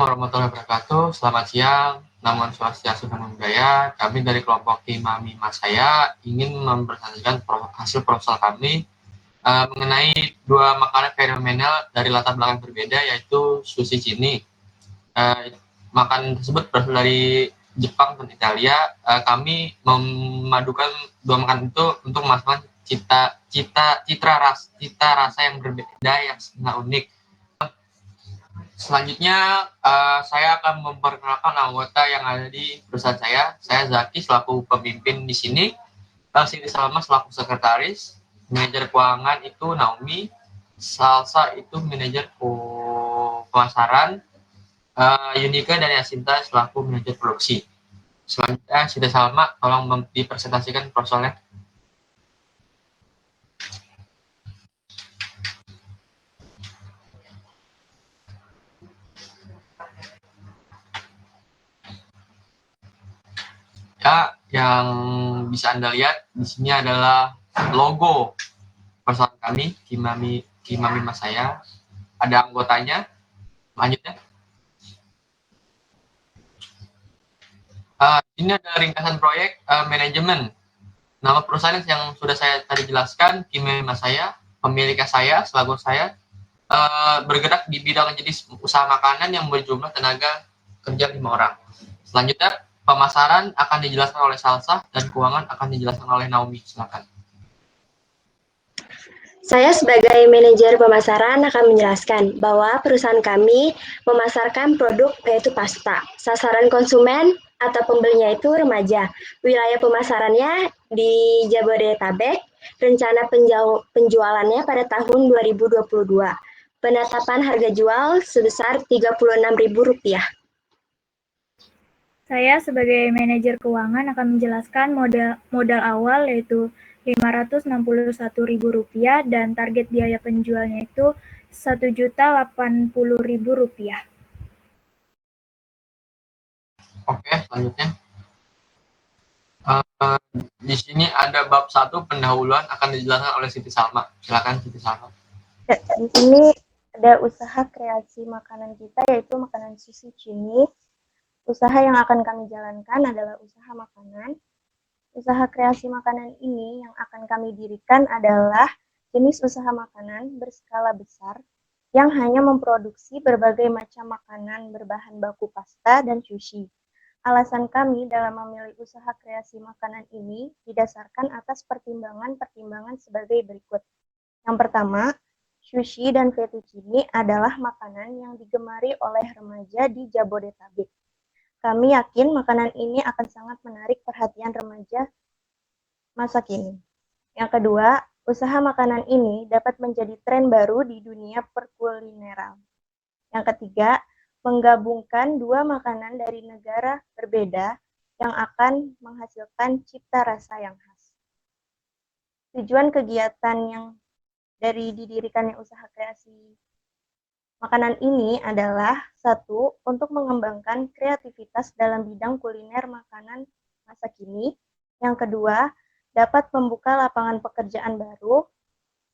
warahmatullahi wabarakatuh. Selamat siang. Namun Swastiastu Namo Buddhaya. Kami dari kelompok Imami Masaya ingin mempresentasikan hasil proposal kami mengenai dua makanan fenomenal dari latar belakang berbeda, yaitu sushi Cini. Makanan tersebut berasal dari Jepang dan Italia. Kami memadukan dua makanan itu untuk memasukkan cita rasa yang berbeda yang sangat unik. Selanjutnya, saya akan memperkenalkan anggota yang ada di perusahaan saya. Saya Zaki selaku pemimpin di sini, Siti Salma selaku sekretaris, manajer keuangan itu Naomi, Salsa itu manajer pemasaran, Yunika dan Yasinta selaku manajer produksi. Selanjutnya, Siti Salma tolong dipresentasikan proposalnya. Ya, yang bisa Anda lihat di sini adalah logo perusahaan kami, Kimami Masaya. Ada anggotanya. Lanjutnya. Ini ada ringkasan proyek manajemen. Nama perusahaan yang sudah saya tadi jelaskan, Kimami Masaya. Pemiliknya saya, selaku saya, bergerak di bidang jenis usaha makanan yang berjumlah tenaga kerja 5 orang. Selanjutnya, pemasaran akan dijelaskan oleh Salsa dan keuangan akan dijelaskan oleh Naomi. Silakan. Saya sebagai manajer pemasaran akan menjelaskan bahwa perusahaan kami memasarkan produk yaitu pasta. Sasaran konsumen atau pembelinya itu remaja. Wilayah pemasarannya di Jabodetabek. Rencana penjualannya pada tahun 2022. Penetapan harga jual sebesar Rp36.000. Saya sebagai manajer keuangan akan menjelaskan modal awal yaitu Rp561.000 dan target biaya penjualnya itu Rp1.080.000. Oke, selanjutnya. Di sini ada bab 1 pendahuluan akan dijelaskan oleh Siti Salma. Silakan Siti Salma. Ya, di sini ada usaha kreasi makanan kita yaitu makanan sushi Cini. Usaha yang akan kami jalankan adalah usaha makanan. Usaha kreasi makanan ini yang akan kami dirikan adalah jenis usaha makanan berskala besar yang hanya memproduksi berbagai macam makanan berbahan baku pasta dan sushi. Alasan kami dalam memilih usaha kreasi makanan ini didasarkan atas pertimbangan-pertimbangan sebagai berikut. Yang pertama, sushi dan fettuccine adalah makanan yang digemari oleh remaja di Jabodetabek. Kami yakin makanan ini akan sangat menarik perhatian remaja masa kini. Yang kedua, usaha makanan ini dapat menjadi tren baru di dunia perkulineran. Yang ketiga, menggabungkan dua makanan dari negara berbeda yang akan menghasilkan cita rasa yang khas. Tujuan kegiatan yang dari didirikannya usaha kreasi makanan ini adalah satu, untuk mengembangkan kreativitas dalam bidang kuliner makanan masa kini. Yang kedua, dapat membuka lapangan pekerjaan baru.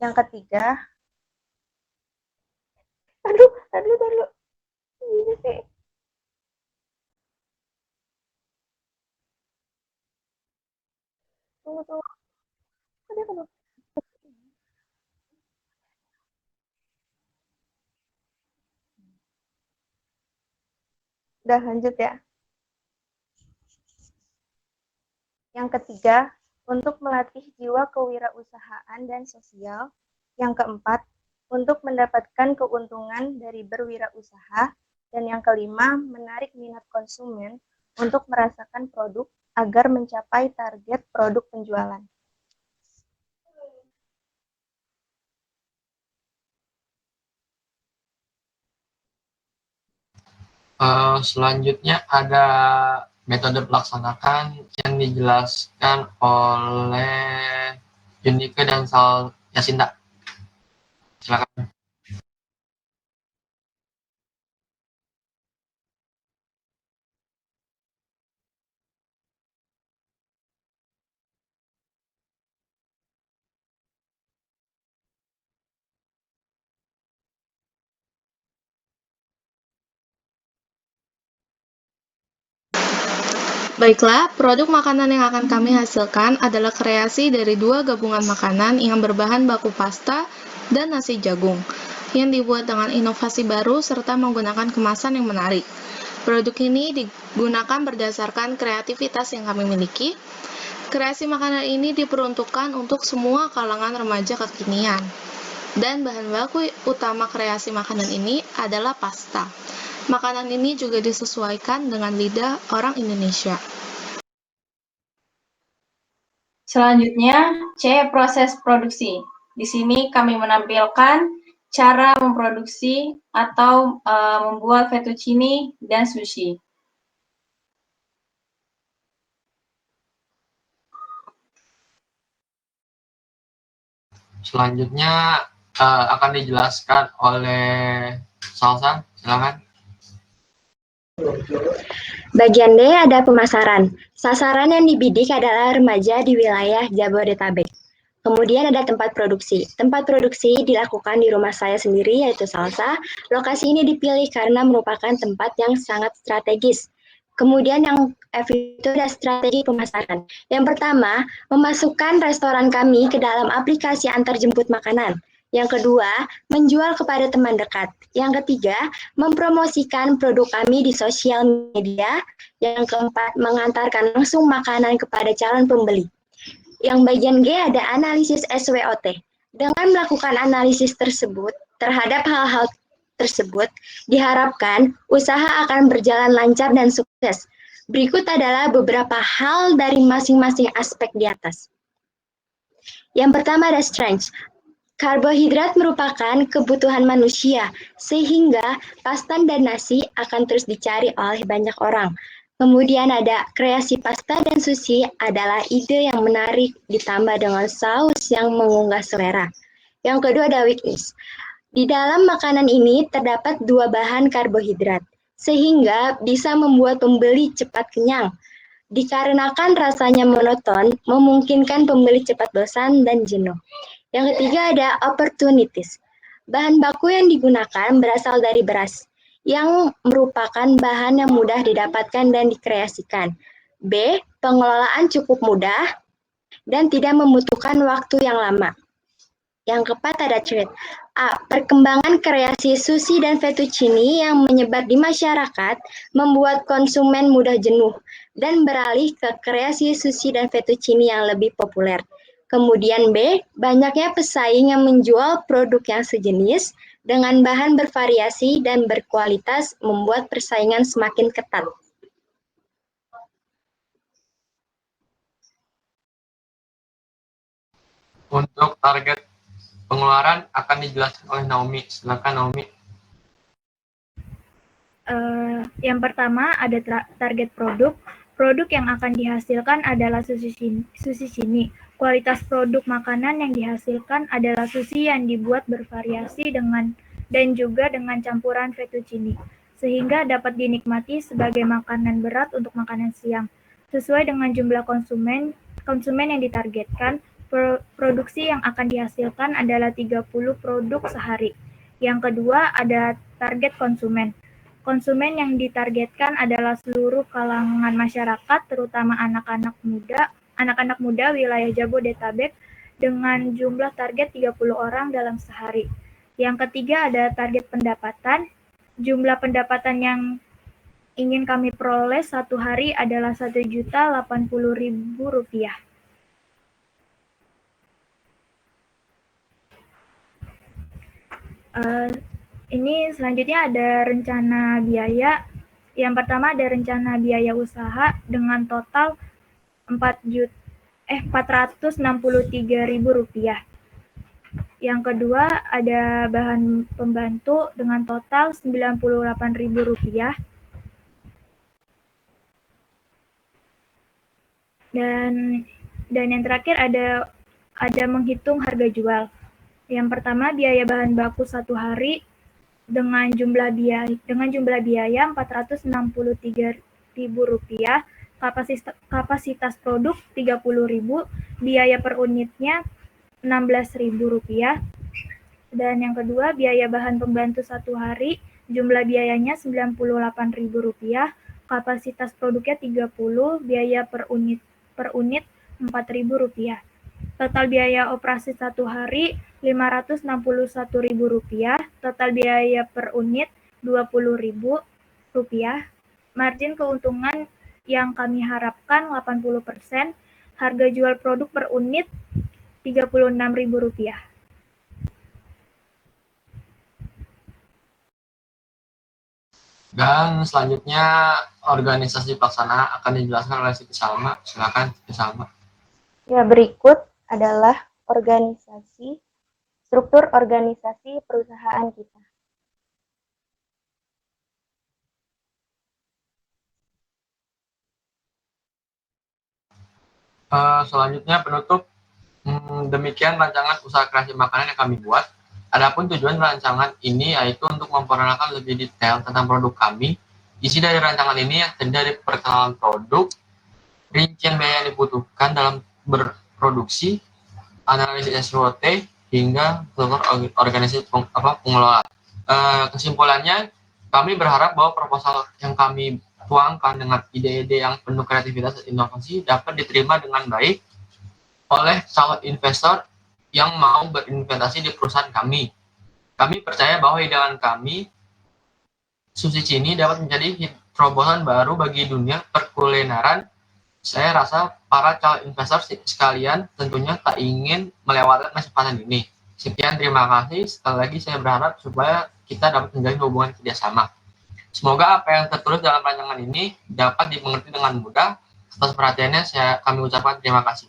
Yang ketiga, aduh. Ini sih. Tunggu. Udah lanjut ya. Yang ketiga, untuk melatih jiwa kewirausahaan dan sosial. Yang keempat, untuk mendapatkan keuntungan dari berwirausaha. Dan yang kelima, menarik minat konsumen untuk merasakan produk agar mencapai target produk penjualan. Selanjutnya ada metode pelaksanakan yang dijelaskan oleh Yunika dan Yasinta. Silakan. Baiklah, produk makanan yang akan kami hasilkan adalah kreasi dari dua gabungan makanan yang berbahan baku pasta dan nasi jagung, yang dibuat dengan inovasi baru serta menggunakan kemasan yang menarik. Produk ini digunakan berdasarkan kreativitas yang kami miliki. Kreasi makanan ini diperuntukkan untuk semua kalangan remaja kekinian. Dan bahan baku utama kreasi makanan ini adalah pasta. Makanan ini juga disesuaikan dengan lidah orang Indonesia. Selanjutnya, C. Proses produksi. Di sini kami menampilkan cara memproduksi atau membuat fettuccine dan sushi. Selanjutnya akan dijelaskan oleh Salsa, silakan. Bagian D ada pemasaran. Sasaran yang dibidik adalah remaja di wilayah Jabodetabek. Kemudian ada tempat produksi. Tempat produksi dilakukan di rumah saya sendiri, yaitu Salsa. Lokasi ini dipilih karena merupakan tempat yang sangat strategis. Kemudian yang F itu ada strategi pemasaran. Yang pertama, memasukkan restoran kami ke dalam aplikasi antarjemput makanan. Yang kedua, menjual kepada teman dekat. Yang ketiga, mempromosikan produk kami di sosial media. Yang keempat, mengantarkan langsung makanan kepada calon pembeli. Yang bagian G ada analisis SWOT. Dengan melakukan analisis tersebut terhadap hal-hal tersebut, diharapkan usaha akan berjalan lancar dan sukses. Berikut adalah beberapa hal dari masing-masing aspek di atas. Yang pertama ada strength. Karbohidrat merupakan kebutuhan manusia, sehingga pasta dan nasi akan terus dicari oleh banyak orang. Kemudian ada kreasi pasta dan sushi adalah ide yang menarik ditambah dengan saus yang menggugah selera. Yang kedua ada weakness. Di dalam makanan ini terdapat dua bahan karbohidrat, sehingga bisa membuat pembeli cepat kenyang. Dikarenakan rasanya monoton, memungkinkan pembeli cepat bosan dan jenuh. Yang ketiga ada opportunities. Bahan baku yang digunakan berasal dari beras, yang merupakan bahan yang mudah didapatkan dan dikreasikan. B. Pengelolaan cukup mudah dan tidak membutuhkan waktu yang lama. Yang keempat ada trend. A. Perkembangan kreasi sushi dan fettuccine yang menyebar di masyarakat membuat konsumen mudah jenuh dan beralih ke kreasi sushi dan fettuccine yang lebih populer. Kemudian B. Banyaknya pesaing yang menjual produk yang sejenis dengan bahan bervariasi dan berkualitas membuat persaingan semakin ketat. Untuk target pengeluaran akan dijelaskan oleh Naomi. Silakan Naomi. Yang pertama ada target produk. Produk yang akan dihasilkan adalah sushi cini. Kualitas produk makanan yang dihasilkan adalah sushi yang dibuat bervariasi dan juga dengan campuran fettuccine, sehingga dapat dinikmati sebagai makanan berat untuk makanan siang. Sesuai dengan jumlah konsumen yang ditargetkan, produksi yang akan dihasilkan adalah 30 produk sehari. Yang kedua ada target konsumen. Konsumen yang ditargetkan adalah seluruh kalangan masyarakat, terutama anak-anak muda wilayah Jabodetabek dengan jumlah target 30 orang dalam sehari. Yang ketiga ada target pendapatan. Jumlah pendapatan yang ingin kami peroleh satu hari adalah Rp1.080.000. Ini selanjutnya ada rencana biaya. Yang pertama ada rencana biaya usaha dengan total Rp463.000. Yang kedua ada bahan pembantu dengan total Rp98.000. Dan yang terakhir ada menghitung harga jual. Yang pertama biaya bahan baku satu hari dengan jumlah biaya Rp463.000, kapasitas produk 30.000, biaya per unitnya Rp16.000. Dan yang kedua biaya bahan pembantu satu hari, jumlah biayanya Rp98.000, kapasitas produknya 30, biaya per unit Rp4.000. Total biaya operasi 1 hari Rp561.000, total biaya per unit Rp20.000. Margin keuntungan yang kami harapkan 80%, harga jual produk per unit Rp36.000. Dan selanjutnya organisasi pelaksana akan dijelaskan oleh Siti Salma. Silakan Siti Salma. Ya, berikut adalah struktur organisasi perusahaan kita. Selanjutnya penutup. Demikian rancangan usaha kreasi makanan yang kami buat. Adapun tujuan rancangan ini yaitu untuk memperkenalkan lebih detail tentang produk kami. Isi dari rancangan ini yang terdiri dari perkenalan produk, rincian biaya yang dibutuhkan dalam berproduksi, analisis SWOT, hingga struktur organisasi pengelola. Kesimpulannya, kami berharap bahwa proposal yang kami tuangkan dengan ide-ide yang penuh kreativitas dan inovasi dapat diterima dengan baik oleh calon investor yang mau berinvestasi di perusahaan kami. Kami percaya bahwa hidangan kami, Sushi Chini, dapat menjadi terobosan baru bagi dunia perkulineran. Saya rasa para calon investor sekalian tentunya tak ingin melewatkan kesempatan ini. Sekian, terima kasih. Sekali lagi saya berharap supaya kita dapat menjalin hubungan kerjasama. Semoga apa yang tertulis dalam rancangan ini dapat dimengerti dengan mudah. Atas perhatiannya kami ucapkan terima kasih.